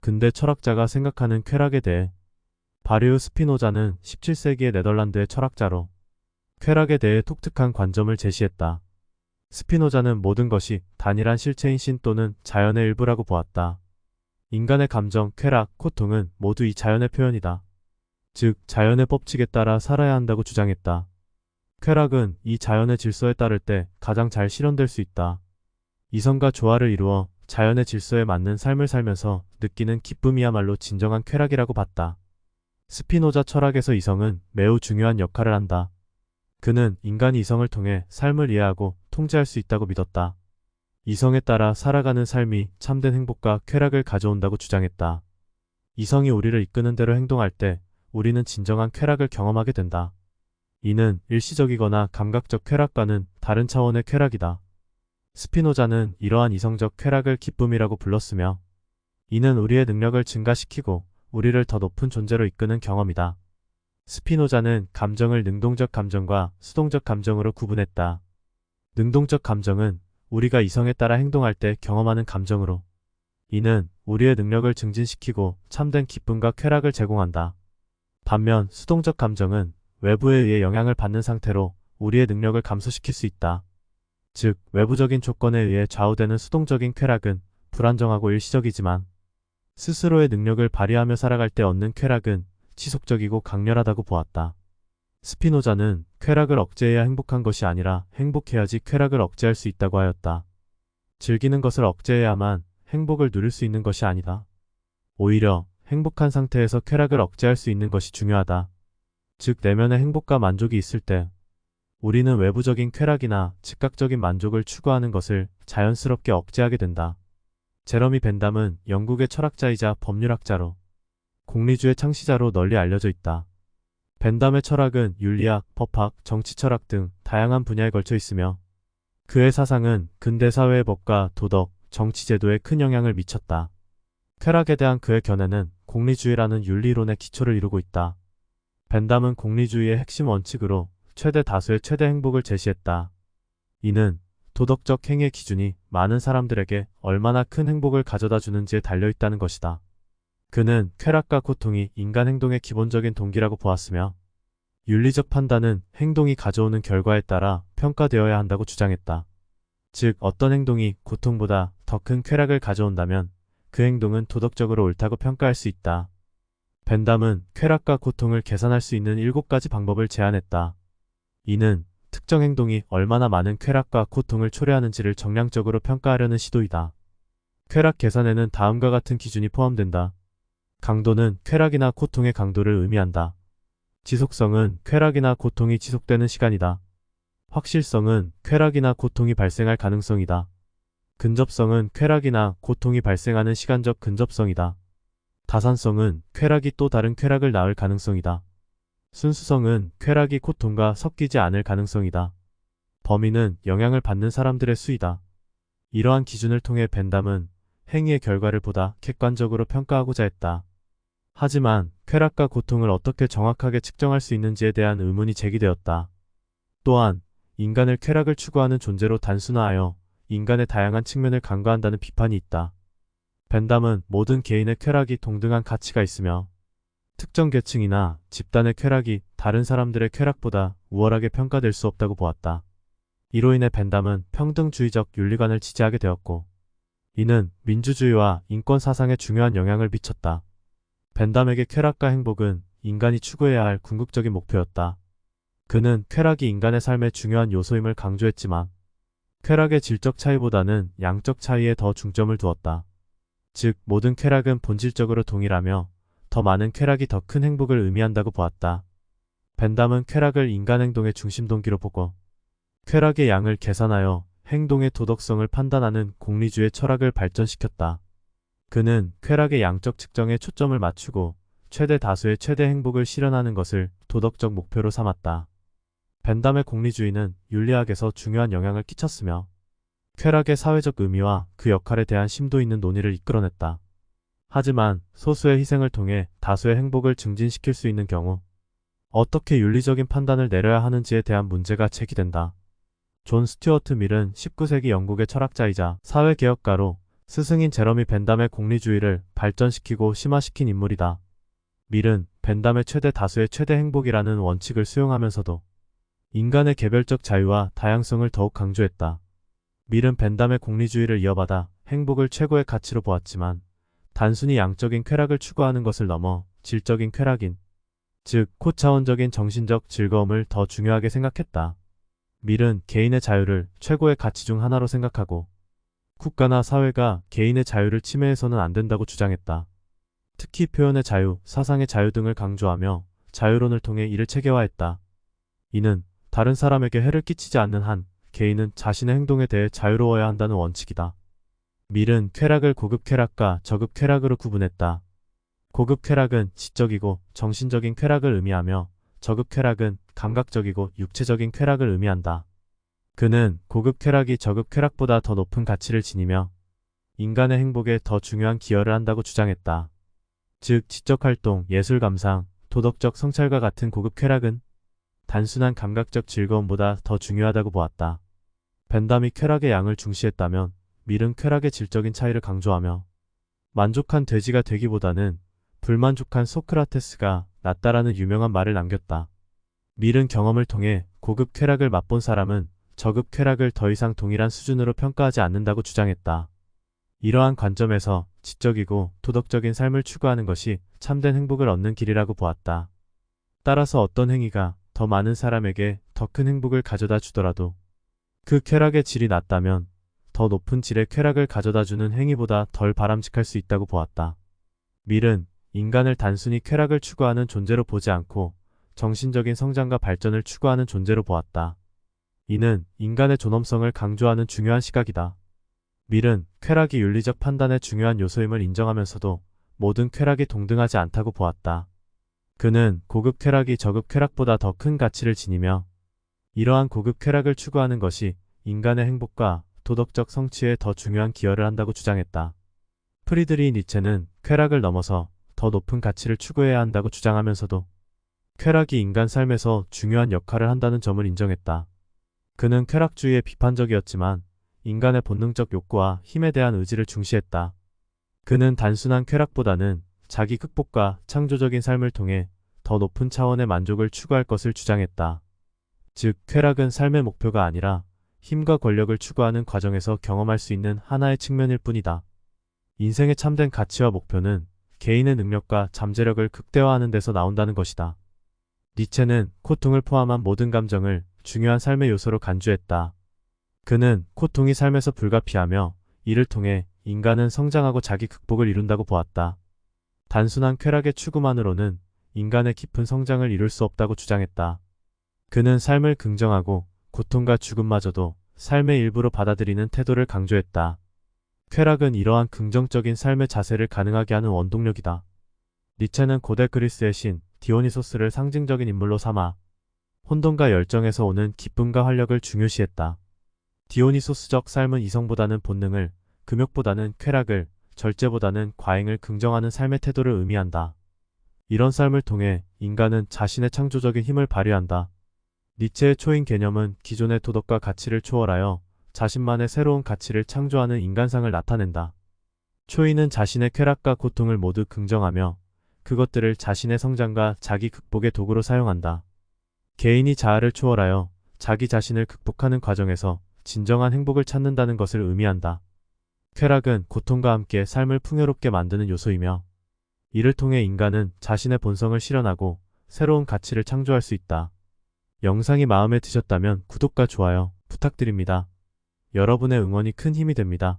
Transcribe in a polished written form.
근대 철학자가 생각하는 쾌락에 대해. 바리우 스피노자는 17세기의 네덜란드의 철학자로 쾌락에 대해 독특한 관점을 제시했다. 스피노자는 모든 것이 단일한 실체인 신 또는 자연의 일부라고 보았다. 인간의 감정, 쾌락, 고통은 모두 이 자연의 표현이다. 즉, 자연의 법칙에 따라 살아야 한다고 주장했다. 쾌락은 이 자연의 질서에 따를 때 가장 잘 실현될 수 있다. 이성과 조화를 이루어 자연의 질서에 맞는 삶을 살면서 느끼는 기쁨이야말로 진정한 쾌락이라고 봤다. 스피노자 철학에서 이성은 매우 중요한 역할을 한다. 그는 인간이 이성을 통해 삶을 이해하고 통제할 수 있다고 믿었다. 이성에 따라 살아가는 삶이 참된 행복과 쾌락을 가져온다고 주장했다. 이성이 우리를 이끄는 대로 행동할 때 우리는 진정한 쾌락을 경험하게 된다. 이는 일시적이거나 감각적 쾌락과는 다른 차원의 쾌락이다. 스피노자는 이러한 이성적 쾌락을 기쁨이라고 불렀으며, 이는 우리의 능력을 증가시키고 우리를 더 높은 존재로 이끄는 경험이다. 스피노자는 감정을 능동적 감정과 수동적 감정으로 구분했다. 능동적 감정은 우리가 이성에 따라 행동할 때 경험하는 감정으로, 이는 우리의 능력을 증진시키고 참된 기쁨과 쾌락을 제공한다. 반면 수동적 감정은 외부에 의해 영향을 받는 상태로 우리의 능력을 감소시킬 수 있다. 즉, 외부적인 조건에 의해 좌우되는 수동적인 쾌락은 불안정하고 일시적이지만, 스스로의 능력을 발휘하며 살아갈 때 얻는 쾌락은 지속적이고 강렬하다고 보았다. 스피노자는 쾌락을 억제해야 행복한 것이 아니라 행복해야지 쾌락을 억제할 수 있다고 하였다. 즐기는 것을 억제해야만 행복을 누릴 수 있는 것이 아니다. 오히려 행복한 상태에서 쾌락을 억제할 수 있는 것이 중요하다. 즉, 내면의 행복과 만족이 있을 때 우리는 외부적인 쾌락이나 즉각적인 만족을 추구하는 것을 자연스럽게 억제하게 된다. 제러미 벤담은 영국의 철학자이자 법률학자로 공리주의 창시자로 널리 알려져 있다. 벤담의 철학은 윤리학, 법학, 정치철학 등 다양한 분야에 걸쳐 있으며, 그의 사상은 근대 사회의 법과 도덕, 정치제도에 큰 영향을 미쳤다. 쾌락에 대한 그의 견해는 공리주의라는 윤리론의 기초를 이루고 있다. 벤담은 공리주의의 핵심 원칙으로 최대 다수의 최대 행복을 제시했다. 이는 도덕적 행위의 기준이 많은 사람들에게 얼마나 큰 행복을 가져다 주는지에 달려있다는 것이다. 그는 쾌락과 고통이 인간 행동의 기본적인 동기라고 보았으며, 윤리적 판단은 행동이 가져오는 결과에 따라 평가되어야 한다고 주장했다. 즉, 어떤 행동이 고통보다 더 큰 쾌락을 가져온다면 그 행동은 도덕적으로 옳다고 평가할 수 있다. 벤담은 쾌락과 고통을 계산할 수 있는 7가지 방법을 제안했다. 이는 특정 행동이 얼마나 많은 쾌락과 고통을 초래하는지를 정량적으로 평가하려는 시도이다. 쾌락 계산에는 다음과 같은 기준이 포함된다. 강도는 쾌락이나 고통의 강도를 의미한다. 지속성은 쾌락이나 고통이 지속되는 시간이다. 확실성은 쾌락이나 고통이 발생할 가능성이다. 근접성은 쾌락이나 고통이 발생하는 시간적 근접성이다. 다산성은 쾌락이 또 다른 쾌락을 낳을 가능성이다. 순수성은 쾌락이 고통과 섞이지 않을 가능성이다. 범위는 영향을 받는 사람들의 수이다. 이러한 기준을 통해 벤담은 행위의 결과를 보다 객관적으로 평가하고자 했다. 하지만 쾌락과 고통을 어떻게 정확하게 측정할 수 있는지에 대한 의문이 제기되었다. 또한 인간을 쾌락을 추구하는 존재로 단순화하여 인간의 다양한 측면을 간과한다는 비판이 있다. 벤담은 모든 개인의 쾌락이 동등한 가치가 있으며, 특정 계층이나 집단의 쾌락이 다른 사람들의 쾌락보다 우월하게 평가될 수 없다고 보았다. 이로 인해 벤담은 평등주의적 윤리관을 지지하게 되었고, 이는 민주주의와 인권 사상에 중요한 영향을 미쳤다. 벤담에게 쾌락과 행복은 인간이 추구해야 할 궁극적인 목표였다. 그는 쾌락이 인간의 삶의 중요한 요소임을 강조했지만, 쾌락의 질적 차이보다는 양적 차이에 더 중점을 두었다. 즉, 모든 쾌락은 본질적으로 동일하며 더 많은 쾌락이 더 큰 행복을 의미한다고 보았다. 벤담은 쾌락을 인간 행동의 중심 동기로 보고, 쾌락의 양을 계산하여 행동의 도덕성을 판단하는 공리주의 철학을 발전시켰다. 그는 쾌락의 양적 측정에 초점을 맞추고 최대 다수의 최대 행복을 실현하는 것을 도덕적 목표로 삼았다. 벤담의 공리주의는 윤리학에서 중요한 영향을 끼쳤으며, 쾌락의 사회적 의미와 그 역할에 대한 심도 있는 논의를 이끌어냈다. 하지만 소수의 희생을 통해 다수의 행복을 증진시킬 수 있는 경우 어떻게 윤리적인 판단을 내려야 하는지에 대한 문제가 제기된다. 존 스튜어트 밀은 19세기 영국의 철학자이자 사회개혁가로 스승인 제러미 벤담의 공리주의를 발전시키고 심화시킨 인물이다. 밀은 벤담의 최대 다수의 최대 행복이라는 원칙을 수용하면서도 인간의 개별적 자유와 다양성을 더욱 강조했다. 밀은 벤담의 공리주의를 이어받아 행복을 최고의 가치로 보았지만 단순히 양적인 쾌락을 추구하는 것을 넘어 질적인 쾌락인, 즉 고차원적인 정신적 즐거움을 더 중요하게 생각했다. 밀은 개인의 자유를 최고의 가치 중 하나로 생각하고 국가나 사회가 개인의 자유를 침해해서는 안 된다고 주장했다. 특히 표현의 자유, 사상의 자유 등을 강조하며 자유론을 통해 이를 체계화했다. 이는 다른 사람에게 해를 끼치지 않는 한 개인은 자신의 행동에 대해 자유로워야 한다는 원칙이다. 밀은 쾌락을 고급 쾌락과 저급 쾌락으로 구분했다. 고급 쾌락은 지적이고 정신적인 쾌락을 의미하며 저급 쾌락은 감각적이고 육체적인 쾌락을 의미한다. 그는 고급 쾌락이 저급 쾌락보다 더 높은 가치를 지니며 인간의 행복에 더 중요한 기여를 한다고 주장했다. 즉 지적활동, 예술 감상, 도덕적 성찰과 같은 고급 쾌락은 단순한 감각적 즐거움보다 더 중요하다고 보았다. 벤담이 쾌락의 양을 중시했다면 밀은 쾌락의 질적인 차이를 강조하며 만족한 돼지가 되기보다는 불만족한 소크라테스가 낫다라는 유명한 말을 남겼다. 밀은 경험을 통해 고급 쾌락을 맛본 사람은 저급 쾌락을 더 이상 동일한 수준으로 평가하지 않는다고 주장했다. 이러한 관점에서 지적이고 도덕적인 삶을 추구하는 것이 참된 행복을 얻는 길이라고 보았다. 따라서 어떤 행위가 더 많은 사람에게 더 큰 행복을 가져다 주더라도 그 쾌락의 질이 낮다면 더 높은 질의 쾌락을 가져다 주는 행위보다 덜 바람직할 수 있다고 보았다. 밀은 인간을 단순히 쾌락을 추구하는 존재로 보지 않고 정신적인 성장과 발전을 추구하는 존재로 보았다. 이는 인간의 존엄성을 강조하는 중요한 시각이다. 밀은 쾌락이 윤리적 판단의 중요한 요소임을 인정하면서도 모든 쾌락이 동등하지 않다고 보았다. 그는 고급 쾌락이 저급 쾌락보다 더 큰 가치를 지니며 이러한 고급 쾌락을 추구하는 것이 인간의 행복과 도덕적 성취에 더 중요한 기여를 한다고 주장했다. 프리드리히 니체는 쾌락을 넘어서 더 높은 가치를 추구해야 한다고 주장하면서도 쾌락이 인간 삶에서 중요한 역할을 한다는 점을 인정했다. 그는 쾌락주의에 비판적이었지만 인간의 본능적 욕구와 힘에 대한 의지를 중시했다. 그는 단순한 쾌락보다는 자기 극복과 창조적인 삶을 통해 더 높은 차원의 만족을 추구할 것을 주장했다. 즉, 쾌락은 삶의 목표가 아니라 힘과 권력을 추구하는 과정에서 경험할 수 있는 하나의 측면일 뿐이다. 인생의 참된 가치와 목표는 개인의 능력과 잠재력을 극대화하는 데서 나온다는 것이다. 니체는 고통을 포함한 모든 감정을 중요한 삶의 요소로 간주했다. 그는 고통이 삶에서 불가피하며 이를 통해 인간은 성장하고 자기 극복을 이룬다고 보았다. 단순한 쾌락의 추구만으로는 인간의 깊은 성장을 이룰 수 없다고 주장했다. 그는 삶을 긍정하고 고통과 죽음마저도 삶의 일부로 받아들이는 태도를 강조했다. 쾌락은 이러한 긍정적인 삶의 자세를 가능하게 하는 원동력이다. 니체는 고대 그리스의 신 디오니소스를 상징적인 인물로 삼아 혼돈과 열정에서 오는 기쁨과 활력을 중요시했다. 디오니소스적 삶은 이성보다는 본능을, 금욕보다는 쾌락을, 절제보다는 과잉을 긍정하는 삶의 태도를 의미한다. 이런 삶을 통해 인간은 자신의 창조적인 힘을 발휘한다. 니체의 초인 개념은 기존의 도덕과 가치를 초월하여 자신만의 새로운 가치를 창조하는 인간상을 나타낸다. 초인은 자신의 쾌락과 고통을 모두 긍정하며 그것들을 자신의 성장과 자기 극복의 도구로 사용한다. 개인이 자아를 초월하여 자기 자신을 극복하는 과정에서 진정한 행복을 찾는다는 것을 의미한다. 쾌락은 고통과 함께 삶을 풍요롭게 만드는 요소이며 이를 통해 인간은 자신의 본성을 실현하고 새로운 가치를 창조할 수 있다. 영상이 마음에 드셨다면 구독과 좋아요 부탁드립니다. 여러분의 응원이 큰 힘이 됩니다.